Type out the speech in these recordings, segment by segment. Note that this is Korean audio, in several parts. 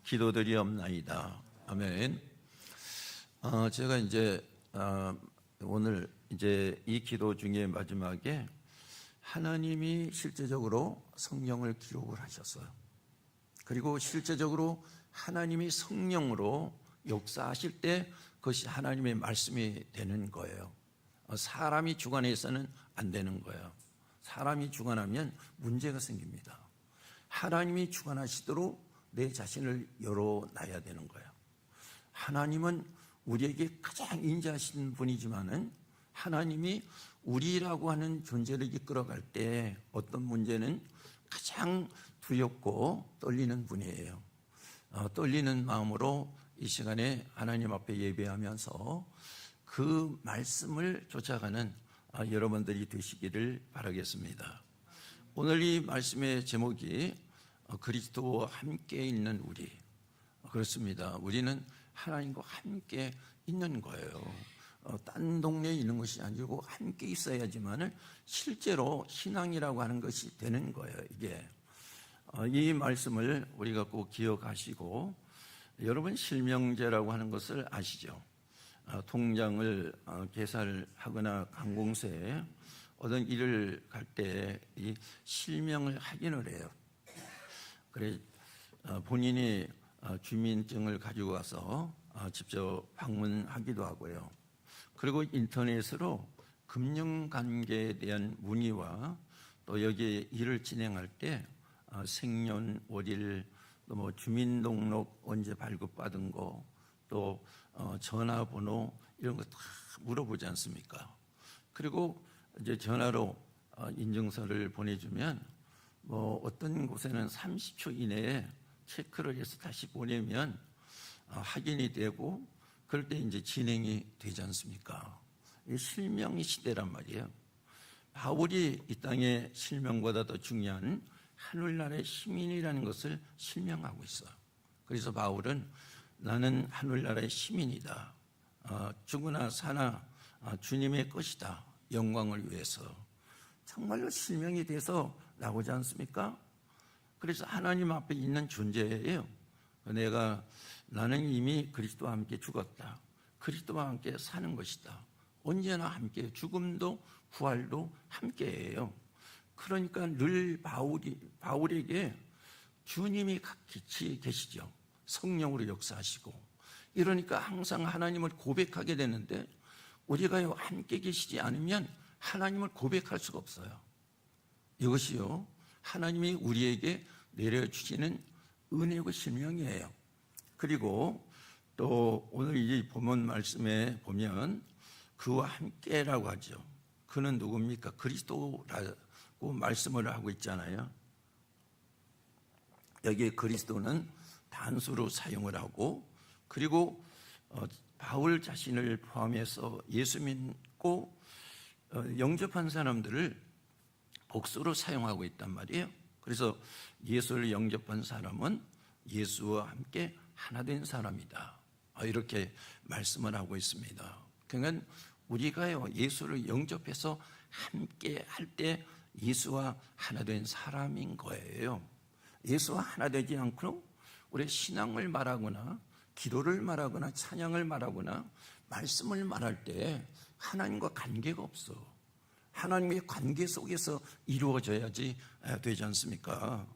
기도드리옵나이다. 아멘. 제가 오늘 이 기도 중에 마지막에 하나님이 실제적으로 성령을 기록을 하셨어요. 그리고 실제적으로 하나님이 성령으로 역사하실 때 그것이 하나님의 말씀이 되는 거예요. 사람이 주관해서는 안 되는 거예요. 사람이 주관하면 문제가 생깁니다. 하나님이 주관하시도록 내 자신을 열어놔야 되는 거예요. 하나님은 우리에게 가장 인자하신 분이지만은 하나님이 우리라고 하는 존재를 이끌어갈 때 어떤 문제는 가장 두렵고 떨리는 분이에요. 떨리는 마음으로 이 시간에 하나님 앞에 예배하면서 그 말씀을 쫓아가는 여러분들이 되시기를 바라겠습니다. 오늘 이 말씀의 제목이 그리스도와 함께 있는 우리. 그렇습니다. 우리는 하나님과 함께 있는 거예요. 딴 동네에 있는 것이 아니고 함께 있어야지만 실제로 신앙이라고 하는 것이 되는 거예요. 이게 이 말씀을 우리가 꼭 기억하시고, 여러분 실명제라고 하는 것을 아시죠? 통장을 계산하거나 관공서에 어떤 일을 갈 때 이 실명을 확인을 해요. 그래 본인이 주민증을 가지고 가서 직접 방문하기도 하고요. 그리고 인터넷으로 금융관계에 대한 문의와 또 여기에 일을 진행할 때 생년월일, 또 주민등록 언제 발급받은 거, 또 전화번호 이런 거 다 물어보지 않습니까? 그리고 이제 전화로 인증서를 보내주면 어떤 곳에는 30초 이내에 체크를 해서 다시 보내면 확인이 되고, 그럴 때 이제 진행이 되지 않습니까? 이 실명의 시대란 말이에요. 바울이 이 땅의 실명보다 더 중요한 하늘나라의 시민이라는 것을 실명하고 있어요. 그래서 바울은 나는 하늘나라의 시민이다. 죽으나 사나 주님의 것이다. 영광을 위해서. 정말로 실명이 돼서 나오지 않습니까? 그래서 하나님 앞에 있는 존재예요. 나는 이미 그리스도와 함께 죽었다. 그리스도와 함께 사는 것이다. 언제나 함께, 죽음도 부활도 함께예요. 그러니까 늘 바울에게 주님이 같이 계시죠. 성령으로 역사하시고. 이러니까 항상 하나님을 고백하게 되는데, 우리가 함께 계시지 않으면 하나님을 고백할 수가 없어요. 이것이요, 하나님이 우리에게 내려주시는 은혜고 실명이에요. 그리고 또 오늘 이 본문 말씀에 보면 그와 함께라고 하죠. 그는 누굽니까? 그리스도라고 말씀을 하고 있잖아요. 여기에 그리스도는 단수로 사용을 하고, 그리고 바울 자신을 포함해서 예수 믿고 영접한 사람들을 복수로 사용하고 있단 말이에요. 그래서 예수를 영접한 사람은 예수와 함께 하나 된 사람이다. 이렇게 말씀을 하고 있습니다. 그러니까 우리가 예수를 영접해서 함께 할 때 예수와 하나 된 사람인 거예요. 예수와 하나 되지 않고 우리 신앙을 말하거나 기도를 말하거나 찬양을 말하거나 말씀을 말할 때 하나님과 관계가 없어. 하나님의 관계 속에서 이루어져야지 되지 않습니까?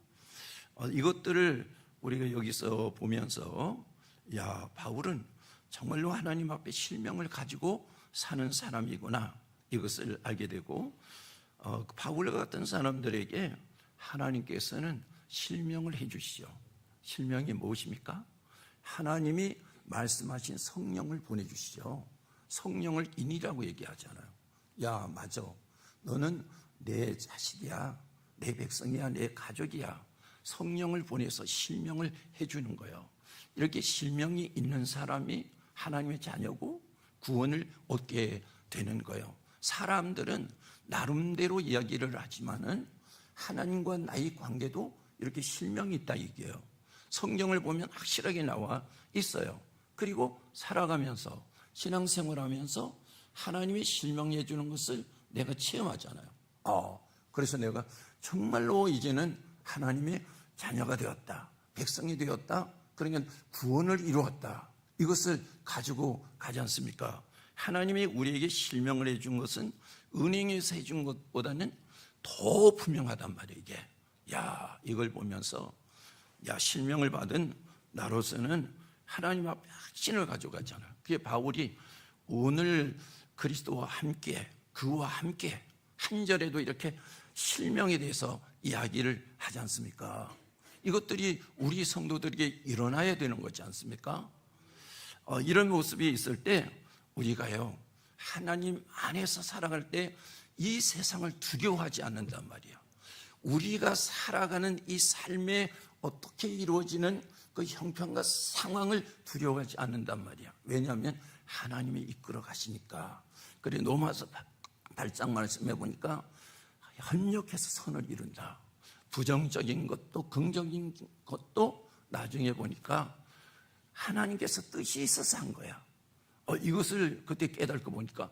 이것들을 우리가 여기서 보면서 바울은 정말로 하나님 앞에 실명을 가지고 사는 사람이구나, 이것을 알게 되고, 바울 같은 사람들에게 하나님께서는 실명을 해주시죠. 실명이 무엇입니까? 하나님이 말씀하신 성령을 보내주시죠. 성령을 인이라고 얘기하잖아요. 맞아, 너는 내 자식이야, 내 백성이야, 내 가족이야. 성령을 보내서 실명을 해주는 거예요. 이렇게 실명이 있는 사람이 하나님의 자녀고 구원을 얻게 되는 거예요. 사람들은 나름대로 이야기를 하지만은 하나님과 나의 관계도 이렇게 실명이 있다 얘기해요. 성경을 보면 확실하게 나와 있어요. 그리고 살아가면서 신앙생활하면서 하나님이 실명해 주는 것을 내가 체험하잖아요. 그래서 내가 정말로 이제는 하나님의 자녀가 되었다, 백성이 되었다, 그러니까 구원을 이루었다. 이것을 가지고 가지 않습니까? 하나님이 우리에게 실명을 해준 것은 은행에서 해준 것보다는 더 분명하단 말이에요. 이게 이걸 보면서 실명을 받은 나로서는 하나님 앞에 확신을 가져가잖아요. 그게 바울이 오늘 그리스도와 함께, 그와 함께 한 절에도 이렇게 실명에 대해서 이야기를 하지 않습니까? 이것들이 우리 성도들에게 일어나야 되는 거지 않습니까? 이런 모습이 있을 때 우리가요, 하나님 안에서 살아갈 때 이 세상을 두려워하지 않는단 말이에요. 우리가 살아가는 이 삶에 어떻게 이루어지는 그 형편과 상황을 두려워하지 않는단 말이야. 왜냐하면 하나님이 이끌어 가시니까. 그래, 로마서 8장 말씀해 보니까 협력해서 선을 이룬다. 부정적인 것도 긍정적인 것도 나중에 보니까 하나님께서 뜻이 있어서 한 거야. 이것을 그때 깨닫고 보니까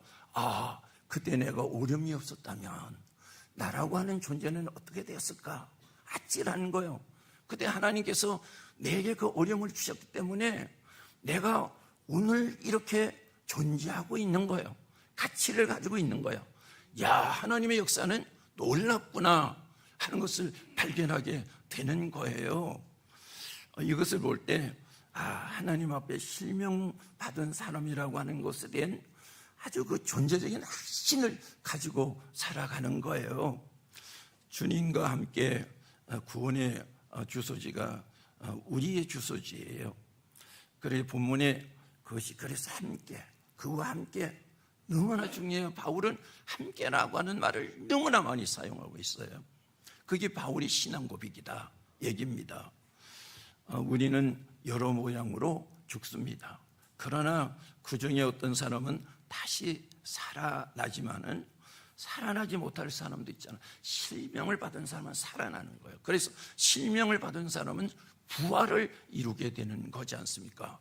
그때 내가 어려움이 없었다면 나라고 하는 존재는 어떻게 되었을까? 아찔한 거예요. 그때 하나님께서 내게 그 어려움을 주셨기 때문에 내가 오늘 이렇게 존재하고 있는 거예요. 가치를 가지고 있는 거예요. 하나님의 역사는 놀랍구나 하는 것을 발견하게 되는 거예요. 이것을 볼 때 하나님 앞에 실명받은 사람이라고 하는 것에 대한 아주 그 존재적인 확신을 가지고 살아가는 거예요. 주님과 함께 구원의 주소지가 우리의 주소지예요. 그래서 본문에 그것이 그래서 함께, 그와 함께 너무나 중요해요. 바울은 함께라고 하는 말을 너무나 많이 사용하고 있어요. 그게 바울의 신앙 고백이다 얘기입니다. 우리는 여러 모양으로 죽습니다. 그러나 그 중에 어떤 사람은 다시 살아나지만은 살아나지 못할 사람도 있잖아요. 실명을 받은 사람은 살아나는 거예요. 그래서 실명을 받은 사람은 부활을 이루게 되는 거지 않습니까?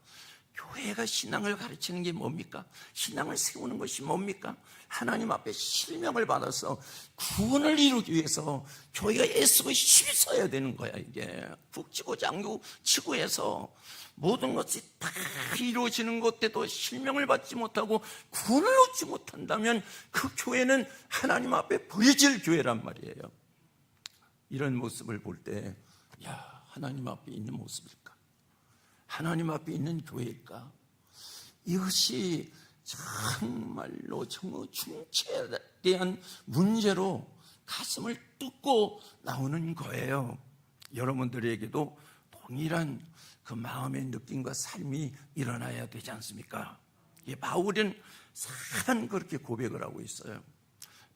교회가 신앙을 가르치는 게 뭡니까? 신앙을 세우는 것이 뭡니까? 하나님 앞에 실명을 받아서 구원을 이루기 위해서 교회가 애쓰고 힘이 써야 되는 거야. 이게 북지구 장구 지구에서 모든 것이 다 이루어지는 것에도 실명을 받지 못하고 구원을 얻지 못한다면 그 교회는 하나님 앞에 버려질 교회란 말이에요. 이런 모습을 볼 때 하나님 앞에 있는 모습일까? 하나님 앞에 있는 교회일까? 이것이 정말로 중체에 대한 문제로 가슴을 뚫고 나오는 거예요. 여러분들에게도 동일한 그 마음의 느낌과 삶이 일어나야 되지 않습니까? 바울은 산 그렇게 고백을 하고 있어요.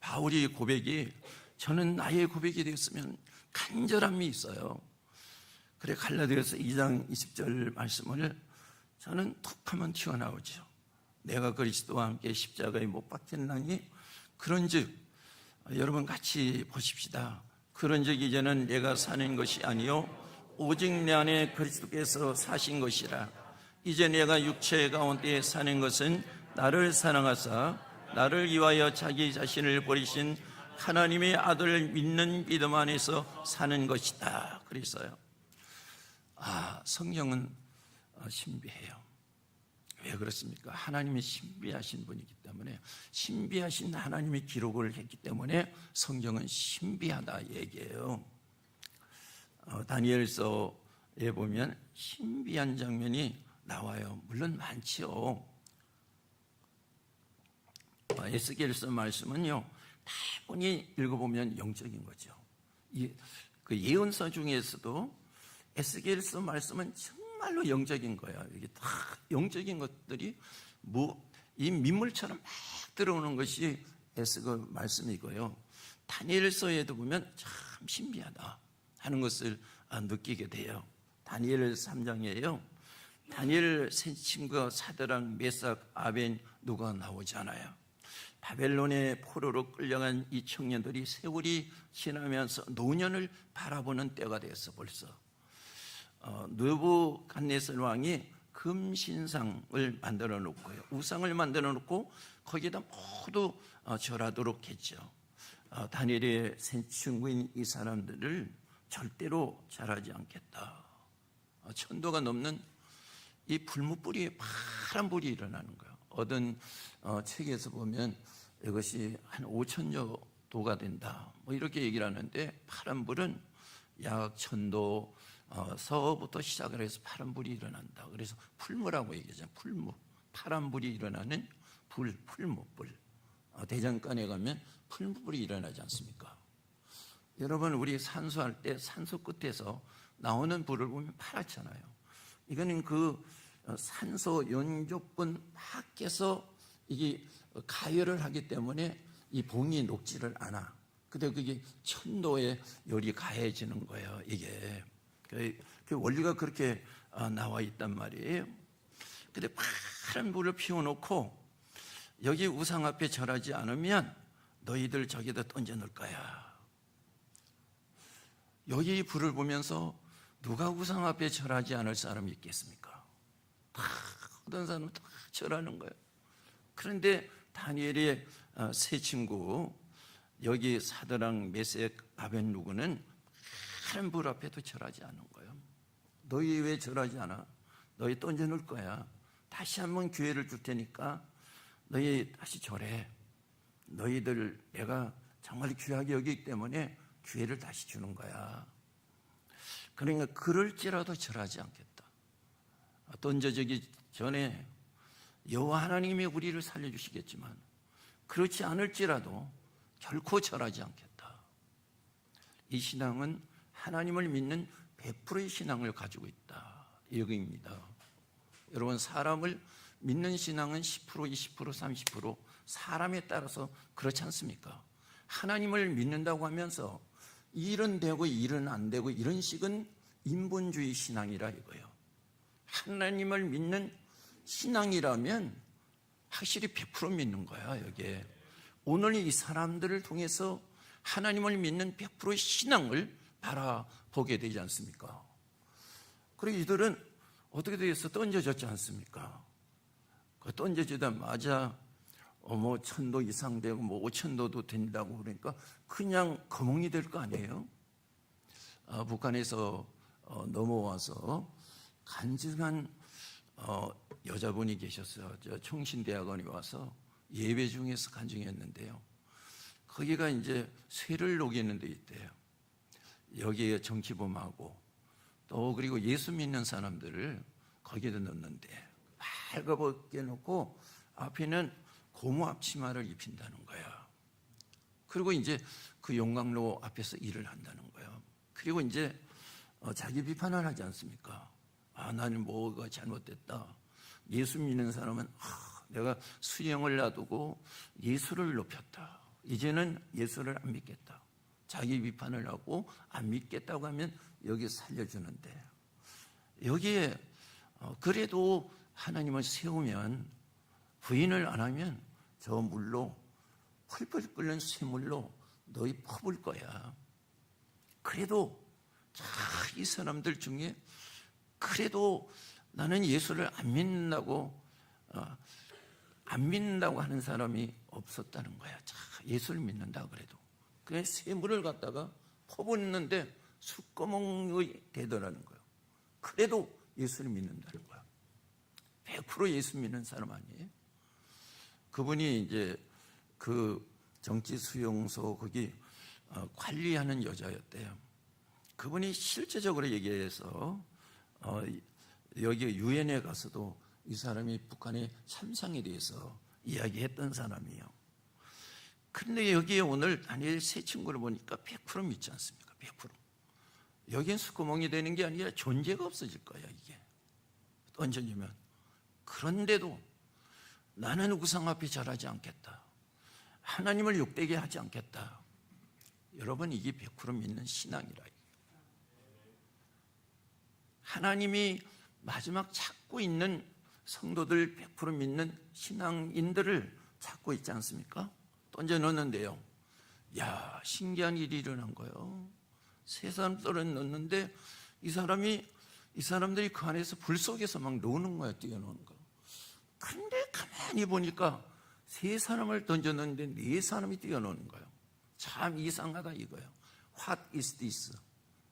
바울의 고백이 저는 나의 고백이 되었으면 간절함이 있어요. 그래 갈라디아서 2장 20절 말씀을 저는 툭 하면 튀어나오죠. 내가 그리스도와 함께 십자가에 못 박혔나니 그런즉 여러분 같이 보십시다. 그런즉 이제는 내가 사는 것이 아니요 오직 내 안에 그리스도께서 사신 것이라. 이제 내가 육체 가운데 사는 것은 나를 사랑하사 나를 위하여 자기 자신을 버리신 하나님의 아들을 믿는 믿음 안에서 사는 것이다. 그래서요. 성경은 신비해요. 왜 그렇습니까? 하나님이 신비하신 분이기 때문에, 신비하신 하나님이 기록을 했기 때문에 성경은 신비하다 얘기예요. 다니엘서에 보면 신비한 장면이 나와요. 물론 많지요. 에스겔서 말씀은요, 다분히 읽어보면 영적인 거죠. 그 예언서 중에서도 에스겔서 말씀은 정말로 영적인 거야. 이게 다 영적인 것들이 이 민물처럼 막 들어오는 것이 에스겔 말씀이고요. 다니엘서에도 보면 참 신비하다 하는 것을 느끼게 돼요. 다니엘 3장에요. 다니엘 세 친구가 사드락, 메삭, 아벤누가 나오잖아요. 바벨론의 포로로 끌려간 이 청년들이 세월이 지나면서 노년을 바라보는 때가 되었어. 벌써 느부갓네살 왕이 금신상을 만들어 놓고요, 우상을 만들어 놓고 거기에다 모두 절하도록 했죠. 다니엘의 세 친구인 이 사람들을 절대로 잘하지 않겠다. 천도가 넘는 이 불무불이 파란 불이 일어나는 거예요. 어떤 책에서 보면 이것이 한 5천여 도가 된다, 뭐 이렇게 얘기를 하는데, 파란 불은 약 1000도 서부터 시작을 해서 파란 불이 일어난다. 그래서 풀무라고 얘기하잖아요. 풀무, 파란 불이 일어나는 불, 풀무불. 대장간에 가면 풀무불이 일어나지 않습니까? 여러분, 우리 산소할 때 산소 끝에서 나오는 불을 보면 파랗잖아요. 이거는 그 산소 연조권 밖에서 이게 가열을 하기 때문에 이 봉이 녹지를 않아. 근데 그게 1000도의 열이 가해지는 거예요, 이게. 그 원리가 그렇게 나와 있단 말이에요. 근데 파란 불을 피워놓고 여기 우상 앞에 절하지 않으면 너희들 저기다 던져 놓을 거야. 여기 불을 보면서 누가 우상 앞에 절하지 않을 사람이 있겠습니까? 다 어떤 사람은 다 절하는 거예요. 그런데 다니엘의 세 친구, 여기 사드랑 메섹 아벳누고는 파란 불 앞에도 절하지 않은 거예요. 너희 왜 절하지 않아? 너희 던져 놓을 거야. 다시 한번 기회를 줄 테니까 너희 다시 절해. 너희들 내가 정말 귀하게 여기기 때문에 기회를 다시 주는 거야. 그러니까 그럴지라도 절하지 않겠다. 던져지기 전에 여호와 하나님이 우리를 살려주시겠지만 그렇지 않을지라도 결코 절하지 않겠다. 이 신앙은 하나님을 믿는 100%의 신앙을 가지고 있다, 여기입니다. 여러분, 사람을 믿는 신앙은 10%, 20%, 30% 사람에 따라서 그렇지 않습니까? 하나님을 믿는다고 하면서 일은 되고 일은 안 되고 이런 식은 인본주의 신앙이라 이거예요. 하나님을 믿는 신앙이라면 확실히 100% 믿는 거야, 여기에. 오늘 이 사람들을 통해서 하나님을 믿는 100%의 신앙을 바라보게 되지 않습니까? 그리고 이들은 어떻게 되어서 던져졌지 않습니까? 그 던져지자마자 뭐 1000도 이상 되고 뭐 5000도도 된다고 그러니까 그냥 거몽이 될 거 아니에요? 북한에서 넘어와서 간증한 여자분이 계셨어요. 저 청신대학원에 와서 예배 중에서 간증했는데요. 거기가 이제 쇠를 녹이는 데 있대요. 여기에 정치범하고 또 그리고 예수 믿는 사람들을 거기에 넣는데 빨갛게 놓고 앞에는 고무 앞치마를 입힌다는 거야. 그리고 이제 그 용광로 앞에서 일을 한다는 거예요. 그리고 이제 자기 비판을 하지 않습니까? 나는 뭐가 잘못됐다. 예수 믿는 사람은 내가 수령을 놔두고 예수를 높였다. 이제는 예수를 안 믿겠다. 자기 비판을 하고 안 믿겠다고 하면 여기 살려주는데, 여기에 그래도 하나님을 세우면 부인을 안 하면 저 물로 펄펄 끓는 쇠물로 너희 퍼볼 거야. 그래도 이 사람들 중에 그래도 나는 예수를 안 믿는다고 하는 사람이 없었다는 거야. 예수를 믿는다 그래도. 그냥 쇠물을 갖다가 퍼붓는데 숯구멍이 되더라는 거예요. 그래도 예수를 믿는다는 거야. 100% 예수 믿는 사람 아니에요? 그분이 이제 그 정치 수용소 거기 관리하는 여자였대요. 그분이 실제적으로 얘기해서 여기 유엔에 가서도 이 사람이 북한의 참상에 대해서 이야기했던 사람이에요. 그런데 여기에 오늘 다니엘 세 친구를 보니까 100% 믿지 않습니까? 100%. 여긴 숯구멍이 되는 게 아니라 존재가 없어질 거야, 이게. 던져지면. 그런데도 나는 우상 앞에 절하지 않겠다. 하나님을 욕되게 하지 않겠다. 여러분, 이게 100% 믿는 신앙이라. 하나님이 마지막 찾고 있는 성도들 100% 믿는 신앙인들을 찾고 있지 않습니까? 던져 넣는데요. 야, 신기한 일이 일어난 거예요. 세 사람들은 넣는데 이 사람들이 그 안에서 불 속에서 막 노는 거야, 뛰어노는 거. 근데 가만히 보니까 세 사람을 던져 넣는데 네 사람이 뛰어노는 거예요. 참 이상하다 이거예요. What is this?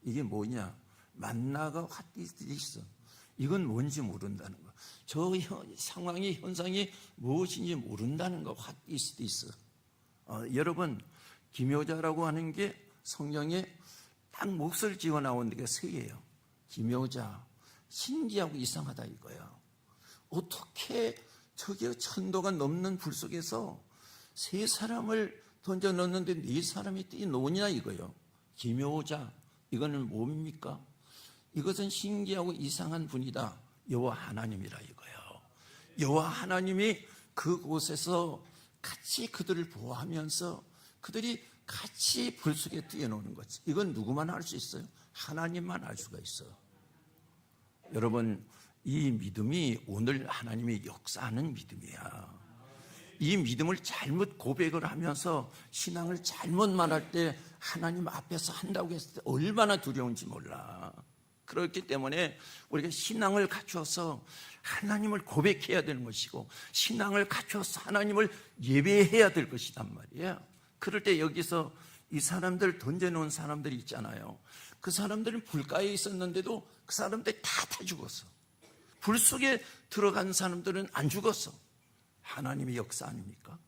이게 뭐냐? 만나가 핫이스트. 이건 뭔지 모른다는 거. 저 상황이, 현상이 무엇인지 모른다는 거. 핫이스트. 여러분, 기묘자라고 하는 게 성경에 딱 몫을 지어 나온 게 세 개예요. 기묘자, 신기하고 이상하다 이거야. 어떻게 저기 천도가 넘는 불 속에서 세 사람을 던져 넣었는데 네 사람이 뛰노냐 이거요. 기묘자, 이거는 뭡니까? 이것은 신기하고 이상한 분이다. 여호와 하나님이라 이거예요. 여호와 하나님이 그곳에서 같이 그들을 보호하면서 그들이 같이 불 속에 뛰어노는 거지. 이건 누구만 할 수 있어요? 하나님만 할 수가 있어요. 여러분, 이 믿음이 오늘 하나님이 역사하는 믿음이야. 이 믿음을 잘못 고백을 하면서 신앙을 잘못 말할 때 하나님 앞에서 한다고 했을 때 얼마나 두려운지 몰라. 그렇기 때문에 우리가 신앙을 갖추어서 하나님을 고백해야 되는 것이고, 신앙을 갖추어서 하나님을 예배해야 될 것이단 말이에요. 그럴 때 여기서 이 사람들 던져놓은 사람들이 있잖아요. 그 사람들은 불가에 있었는데도 그 사람들이 다 죽었어. 불 속에 들어간 사람들은 안 죽었어. 하나님의 역사 아닙니까?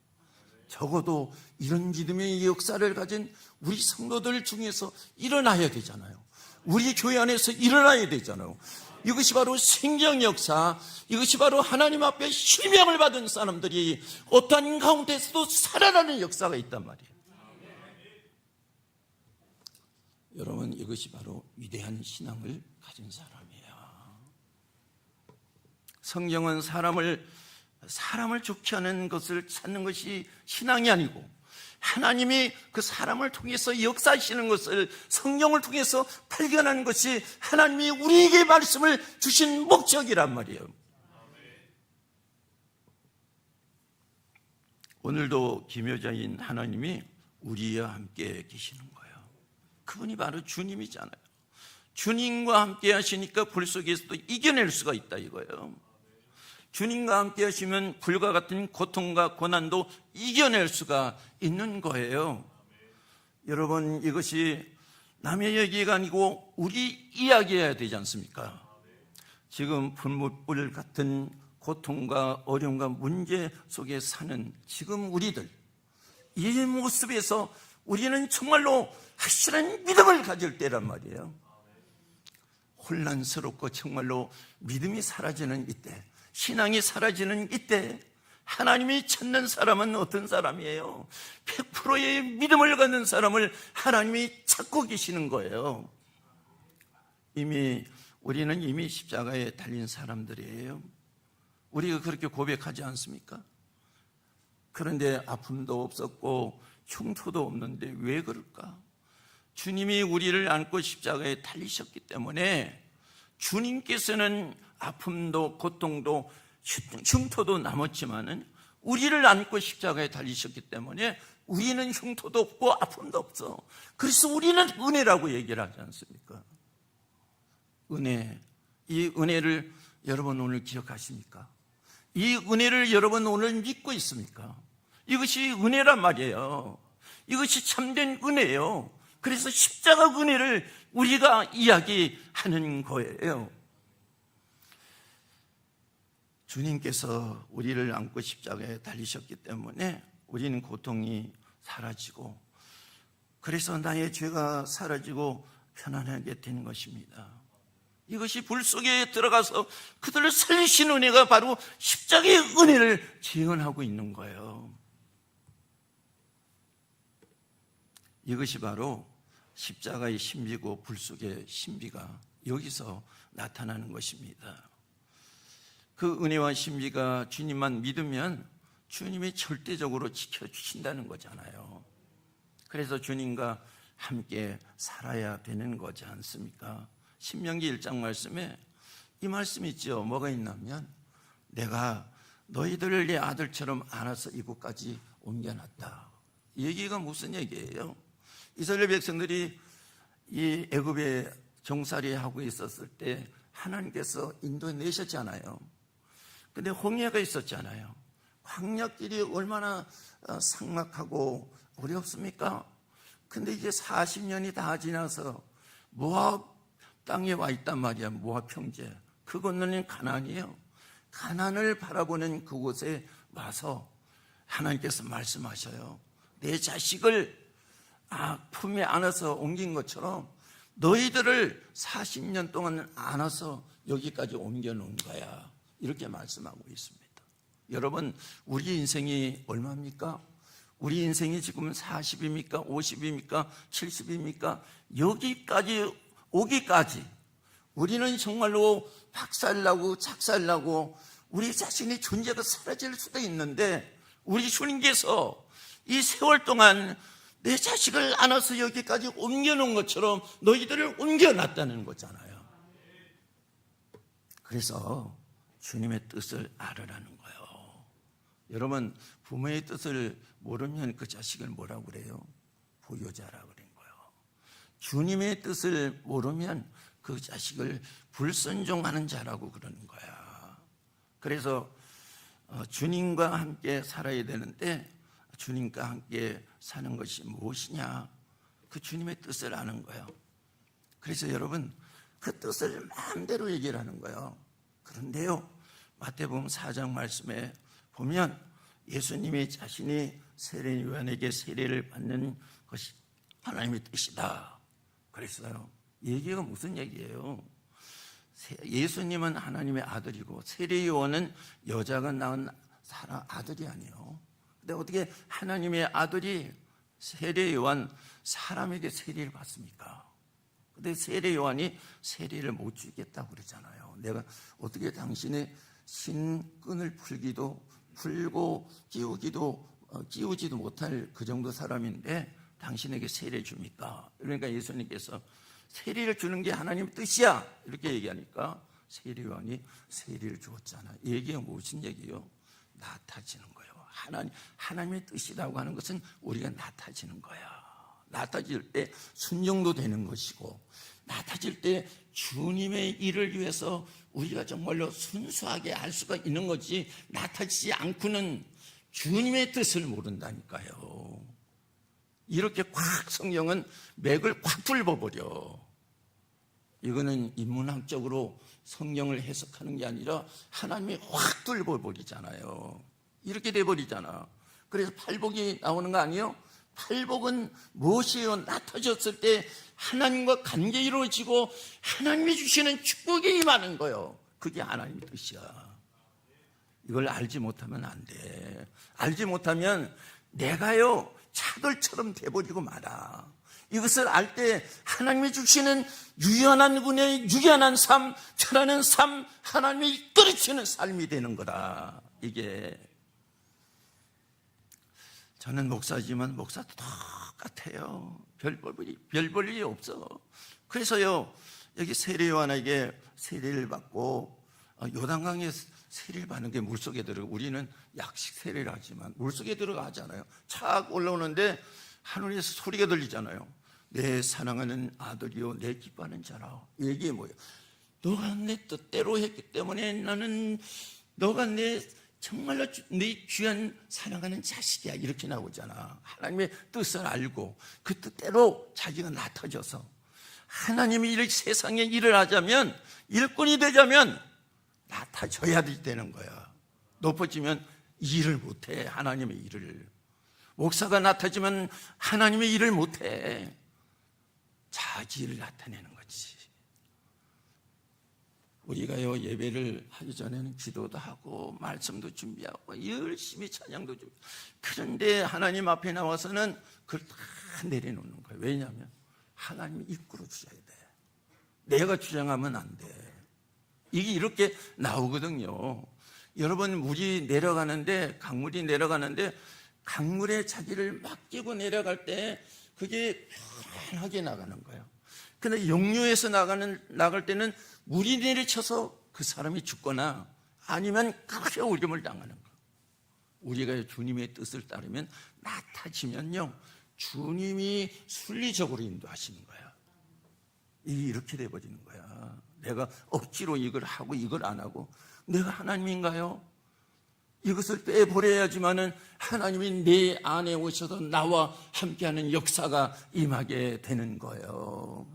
적어도 이런 믿음의 역사를 가진 우리 성도들 중에서 일어나야 되잖아요. 우리 교회 안에서 일어나야 되잖아요. 이것이 바로 생명 역사, 이것이 바로 하나님 앞에 실명을 받은 사람들이 어떠한 가운데서도 살아나는 역사가 있단 말이에요. 여러분, 이것이 바로 위대한 신앙을 가진 사람이에요. 성경은 사람을 좋게 하는 것을 찾는 것이 신앙이 아니고, 하나님이 그 사람을 통해서 역사하시는 것을 성경을 통해서 발견하는 것이 하나님이 우리에게 말씀을 주신 목적이란 말이에요. 오늘도 기묘자인 하나님이 우리와 함께 계시는 거예요. 그분이 바로 주님이잖아요. 주님과 함께 하시니까 불 속에서도 이겨낼 수가 있다 이거예요. 주님과 함께 하시면 불과 같은 고통과 고난도 이겨낼 수가 있는 거예요. 여러분, 이것이 남의 얘기가 아니고 우리 이야기해야 되지 않습니까? 지금 불 같은 고통과 어려움과 문제 속에 사는 지금 우리들, 이 모습에서 우리는 정말로 확실한 믿음을 가질 때란 말이에요. 혼란스럽고 정말로 믿음이 사라지는 이때, 신앙이 사라지는 이때 하나님이 찾는 사람은 어떤 사람이에요? 100%의 믿음을 갖는 사람을 하나님이 찾고 계시는 거예요. 우리는 이미 십자가에 달린 사람들이에요. 우리가 그렇게 고백하지 않습니까? 그런데 아픔도 없었고 흉터도 없는데 왜 그럴까? 주님이 우리를 안고 십자가에 달리셨기 때문에 주님께서는 아픔도 고통도 흉터도 남았지만은 우리를 안고 십자가에 달리셨기 때문에 우리는 흉터도 없고 아픔도 없어. 그래서 우리는 은혜라고 얘기를 하지 않습니까? 은혜, 이 은혜를 여러분 오늘 기억하십니까? 이 은혜를 여러분 오늘 믿고 있습니까? 이것이 은혜란 말이에요. 이것이 참된 은혜예요. 그래서 십자가 은혜를 우리가 이야기하는 거예요. 주님께서 우리를 안고 십자가에 달리셨기 때문에 우리는 고통이 사라지고, 그래서 나의 죄가 사라지고 편안하게 되는 것입니다. 이것이 불 속에 들어가서 그들을 살리신 은혜가 바로 십자가의 은혜를 재현하고 있는 거예요. 이것이 바로 십자가의 신비고 불 속의 신비가 여기서 나타나는 것입니다. 그 은혜와 신비가 주님만 믿으면 주님이 절대적으로 지켜주신다는 거잖아요. 그래서 주님과 함께 살아야 되는 거지 않습니까? 신명기 1장 말씀에 이 말씀이 있죠. 뭐가 있냐면, 내가 너희들을 내 아들처럼 안아서 이곳까지 옮겨놨다. 이 얘기가 무슨 얘기예요? 이스라엘 백성들이 이 애굽에 종살이하고 있었을 때 하나님께서 인도내셨잖아요. 근데 홍해가 있었잖아요. 광야길이 얼마나 삭막하고 어렵습니까? 근데 이제 40년이 다 지나서 모압 땅에 와 있단 말이야. 모압 형제. 그 건너는 가나안이에요. 가나안을 바라보는 그곳에 와서 하나님께서 말씀하셔요. 내 자식을 품에 안아서 옮긴 것처럼 너희들을 40년 동안 안아서 여기까지 옮겨놓은 거야. 이렇게 말씀하고 있습니다. 여러분, 우리 인생이 얼마입니까? 우리 인생이 지금 40입니까? 50입니까? 70입니까? 여기까지 오기까지 우리는 정말로 박살나고 작살나고 우리 자신의 존재가 사라질 수도 있는데, 우리 주님께서 이 세월 동안 내 자식을 안아서 여기까지 옮겨놓은 것처럼 너희들을 옮겨놨다는 거잖아요. 그래서 주님의 뜻을 알으라는 거예요. 여러분, 부모의 뜻을 모르면 그 자식을 뭐라고 그래요? 부효자라고 그런 거예요. 주님의 뜻을 모르면 그 자식을 불순종하는 자라고 그러는 거야. 그래서 주님과 함께 살아야 되는데, 주님과 함께 사는 것이 무엇이냐? 그 주님의 뜻을 아는 거예요. 그래서 여러분, 그 뜻을 마음대로 얘기를 하는 거예요. 그런데요, 마태복음 4장 말씀에 보면 예수님이 자신이 세례 요한에게 세례를 받는 것이 하나님의 뜻이다 그랬어요. 얘기가 무슨 얘기예요? 예수님은 하나님의 아들이고 세례 요한은 여자가 낳은 아들이 아니에요. 근데 어떻게 하나님의 아들이 세례 요한 사람에게 세례를 받습니까? 근데 세례 요한이 세례를 못 주겠다고 그러잖아요. 내가 어떻게 당신의 신끈을 풀고 끼우지도 못할 그 정도 사람인데 당신에게 세례를 줍니까? 그러니까 예수님께서 세례를 주는 게 하나님의 뜻이야 이렇게 얘기하니까 세례 요한이 세례를 주었잖아. 얘기가 무슨 얘기예요? 나타지는 거예요. 하나님의 뜻이라고 하는 것은 우리가 나타지는 거야. 나타질 때 순종도 되는 것이고, 나타질 때 주님의 일을 위해서 우리가 정말로 순수하게 할 수가 있는 거지, 나타지지 않고는 주님의 뜻을 모른다니까요. 이렇게 콱 성경은 맥을 콱 뚫어버려. 이거는 인문학적으로 성경을 해석하는 게 아니라 하나님이 확 뚫어버리잖아요. 이렇게 돼버리잖아. 그래서 팔복이 나오는 거 아니에요? 팔복은 무엇이에요? 나타졌을 때 하나님과 관계 이루어지고 하나님이 주시는 축복이 임하는 거예요. 그게 하나님의 뜻이야. 이걸 알지 못하면 안 돼. 알지 못하면 내가요 차돌처럼 돼버리고 말아. 이것을 알 때 하나님이 주시는 유연한 분의 유연한 삶, 편안한 삶, 하나님이 이끌어주는 삶이 되는 거다. 이게 저는 목사지만 목사도 똑같아요. 별 볼 일이 없어. 그래서요 여기 세례 요한에게 세례를 받고 요단강에 세례를 받는 게 물속에 들어가. 우리는 약식 세례를 하지만 물속에 들어가잖아요. 착 올라오는데 하늘에서 소리가 들리잖아요. 내 사랑하는 아들이요 내 기뻐하는 자라. 이게 뭐예요? 너가 내 뜻대로 했기 때문에 나는 너가 내 정말로 네 귀한 사랑하는 자식이야. 이렇게 나오잖아. 하나님의 뜻을 알고 그 뜻대로 자기가 나타져서 하나님이 이 세상에 일을 하자면, 일꾼이 되자면 나타져야 되는 거야. 높아지면 일을 못해. 하나님의 일을. 목사가 나타지면 하나님의 일을 못해. 자기 일을 나타내는 거지. 우리가요 예배를 하기 전에는 기도도 하고 말씀도 준비하고 열심히 찬양도 준비. 그런데 하나님 앞에 나와서는 그걸 다 내려놓는 거예요. 왜냐하면 하나님이 이끌어 주셔야 돼. 내가 주장하면 안 돼. 이게 이렇게 나오거든요. 여러분, 물이 내려가는데, 강물이 내려가는데 강물에 자기를 맡기고 내려갈 때 그게 편하게 나가는 거예요. 근데 역류에서 나갈 때는 물이 내리쳐서 그 사람이 죽거나 아니면 크게 어려움을 당하는 거예요. 우리가 주님의 뜻을 따르면 나타지면요 주님이 순리적으로 인도하시는 거야. 이렇게 돼버리는 거야. 내가 억지로 이걸 하고 이걸 안 하고, 내가 하나님인가요? 이것을 빼버려야지만은 하나님이 내 안에 오셔서 나와 함께하는 역사가 임하게 되는 거예요.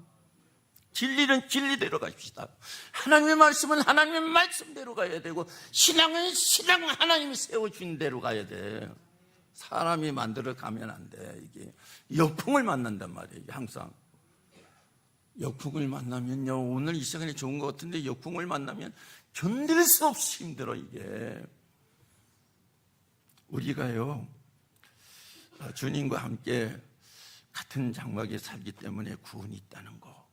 진리는 진리대로 갑시다. 하나님의 말씀은 하나님의 말씀대로 가야 되고, 신앙은 신앙 하나님이 세워준 대로 가야 돼. 사람이 만들어 가면 안 돼. 이게 역풍을 만난단 말이에요. 항상 역풍을 만나면요, 오늘 이 시간이 좋은 것 같은데 역풍을 만나면 견딜 수 없이 힘들어. 이게 우리가요, 주님과 함께 같은 장막에 살기 때문에 구원이 있다는 거,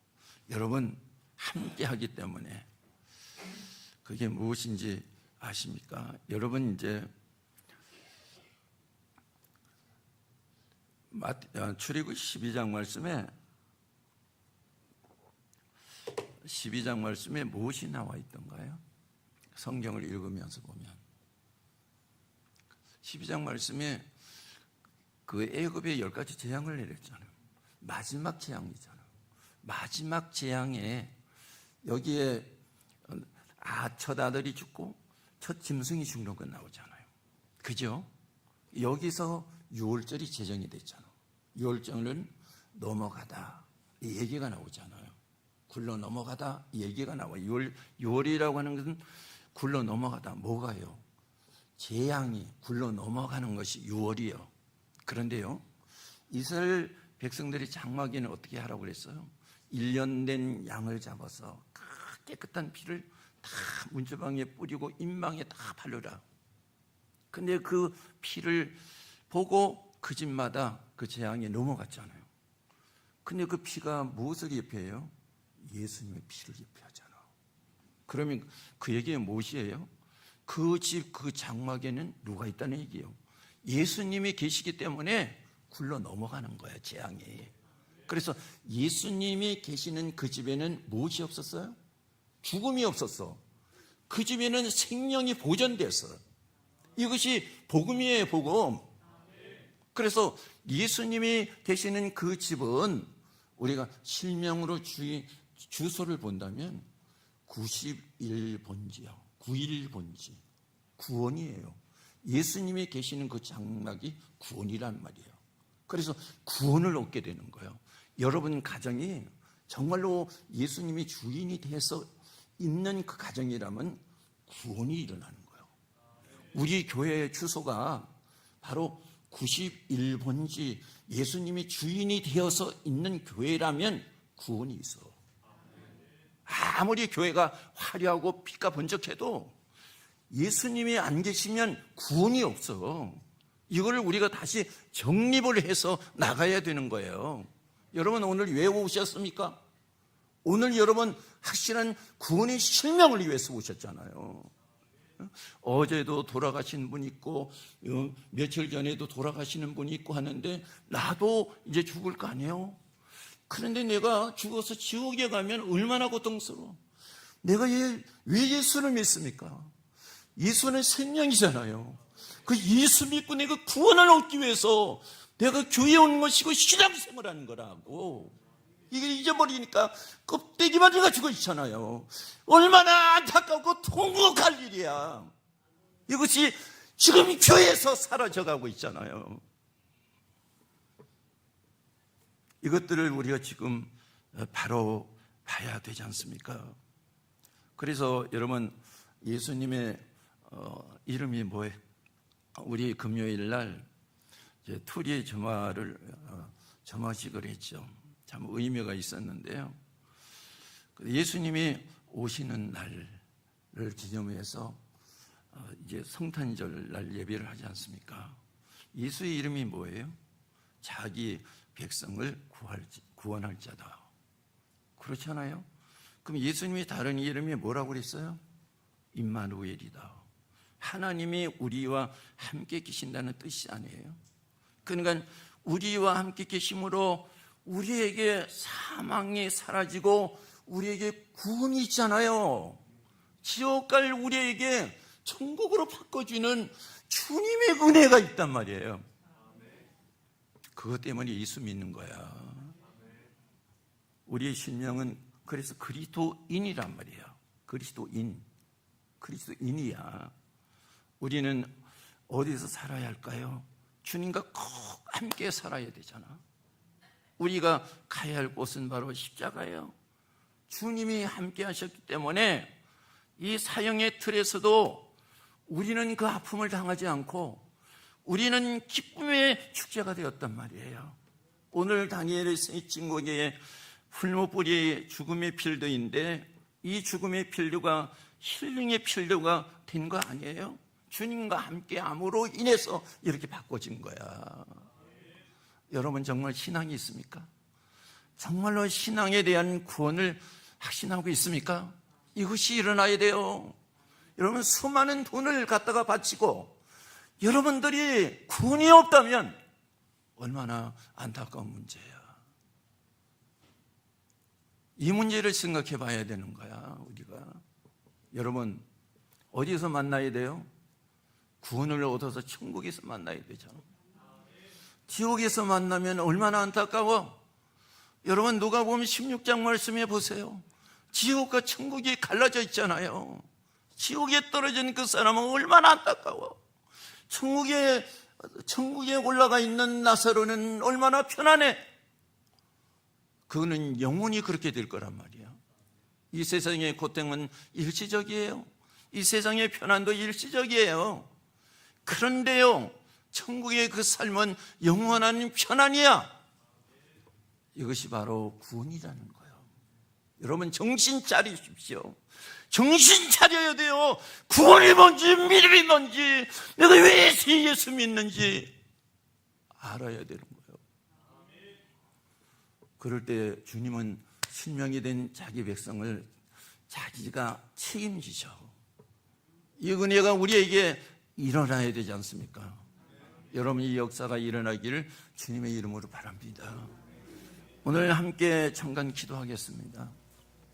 여러분 함께 하기 때문에. 그게 무엇인지 아십니까? 여러분, 이제 출애굽 12장 말씀에 무엇이 나와 있던가요? 성경을 읽으면서 보면 12장 말씀에 그 애굽의 10가지 재앙을 내렸잖아요. 마지막 재앙이잖아요. 마지막 재앙에 여기에 첫 아들이 죽고 첫 짐승이 죽는 거 나오잖아요. 그죠? 여기서 유월절이 제정이 됐잖아요. 유월절은 넘어가다, 이 얘기가 나오잖아요. 굴러 넘어가다, 이 얘기가 나와요. 유월이라고 하는 것은 굴러 넘어가다. 뭐가요? 재앙이 굴러 넘어가는 것이 유월이요. 그런데요, 이스라엘 백성들이 장막에는 어떻게 하라고 그랬어요? 1년 된 양을 잡아서 깨끗한 피를 다 문지방에 뿌리고 임방에 다 바르라. 근데 그 피를 보고 그 집마다 그 재앙에 넘어갔잖아요. 근데 그 피가 무엇을 예표해요? 예수님의 피를 예표하잖아. 그러면 그 얘기가 무엇이에요? 그 집, 그 장막에는 누가 있다는 얘기예요? 예수님이 계시기 때문에 굴러 넘어가는 거야, 재앙이. 그래서 예수님이 계시는 그 집에는 무엇이 없었어요? 죽음이 없었어. 그 집에는 생명이 보존됐어. 이것이 복음이에요, 복음. 그래서 예수님이 계시는 그 집은 우리가 실명으로 주소를 본다면 91번지요. 91번지. 구원이에요. 예수님이 계시는 그 장막이 구원이란 말이에요. 그래서 구원을 얻게 되는 거예요. 여러분 가정이 정말로 예수님이 주인이 돼서 있는 그 가정이라면 구원이 일어나는 거예요. 우리 교회의 주소가 바로 91번지 예수님이 주인이 되어서 있는 교회라면 구원이 있어. 아무리 교회가 화려하고 빛과 번쩍해도 예수님이 안 계시면 구원이 없어. 이걸 우리가 다시 정립을 해서 나가야 되는 거예요. 여러분, 오늘 왜 오셨습니까? 오늘 여러분 확실한 구원의 실명을 위해서 오셨잖아요. 어제도 돌아가신 분 있고 며칠 전에도 돌아가시는 분이 있고 하는데, 나도 이제 죽을 거 아니에요. 그런데 내가 죽어서 지옥에 가면 얼마나 고통스러워. 내가 왜 예수를 믿습니까? 예수는 생명이잖아요. 그 예수 믿고 내가 구원을 얻기 위해서 내가 교회에 오는 것이고 신앙생활하는 거라고. 이게 잊어버리니까 껍데기만 가지고 있잖아요. 얼마나 안타깝고 통곡할 일이야. 이것이 지금 교회에서 사라져가고 있잖아요. 이것들을 우리가 지금 바로 봐야 되지 않습니까? 그래서 여러분, 예수님의 이름이 뭐예요? 우리 금요일 날 이제 투리의 점화식을 했죠. 참 의미가 있었는데요. 예수님이 오시는 날을 기념해서 이제 성탄절 날 예배를 하지 않습니까? 예수의 이름이 뭐예요? 자기 백성을 구원할 자다. 그렇잖아요? 그럼 예수님이 다른 이름이 뭐라고 그랬어요? 임마누엘이다. 하나님이 우리와 함께 계신다는 뜻이 아니에요? 그러니까 우리와 함께 계심으로 우리에게 사망이 사라지고 우리에게 구원이 있잖아요. 지옥 갈 우리에게 천국으로 바꿔주는 주님의 은혜가 있단 말이에요. 그것 때문에 예수 믿는 거야. 우리의 신명은 그래서 그리스도인이란 말이에요. 그리스도인이야. 우리는 어디서 살아야 할까요? 주님과 꼭 함께 살아야 되잖아. 우리가 가야 할 곳은 바로 십자가예요. 주님이 함께 하셨기 때문에 이 사형의 틀에서도 우리는 그 아픔을 당하지 않고 우리는 기쁨의 축제가 되었단 말이에요. 오늘 다니엘의 진국의 풀무불이 죽음의 필드인데 이 죽음의 필드가 힐링의 필드가 된 거 아니에요? 주님과 함께 함으로 인해서 이렇게 바꿔진 거야. 여러분 정말 신앙이 있습니까? 정말로 신앙에 대한 구원을 확신하고 있습니까? 이것이 일어나야 돼요. 여러분 수많은 돈을 갖다가 바치고 여러분들이 구원이 없다면 얼마나 안타까운 문제야. 이 문제를 생각해 봐야 되는 거야, 우리가. 여러분, 어디서 만나야 돼요? 구원을 얻어서 천국에서 만나야 되잖아. 지옥에서 만나면 얼마나 안타까워. 여러분, 누가복음 16장 말씀해 보세요. 지옥과 천국이 갈라져 있잖아요. 지옥에 떨어진 그 사람은 얼마나 안타까워. 천국에 올라가 있는 나사로는 얼마나 편안해. 그거는 영원히 그렇게 될 거란 말이야. 이 세상의 고통은 일시적이에요. 이 세상의 편안도 일시적이에요. 그런데요, 천국의 그 삶은 영원한 편안이야. 이것이 바로 구원이라는 거예요. 여러분 정신 차리십시오. 정신 차려야 돼요. 구원이 뭔지 믿음이 뭔지 내가 왜 예수 믿는지 알아야 되는 거예요. 그럴 때 주님은 실명이 된 자기 백성을 자기가 책임지죠. 이 은혜가 우리에게 일어나야 되지 않습니까? 여러분 이 역사가 일어나기를 주님의 이름으로 바랍니다. 오늘 함께 잠깐 기도하겠습니다.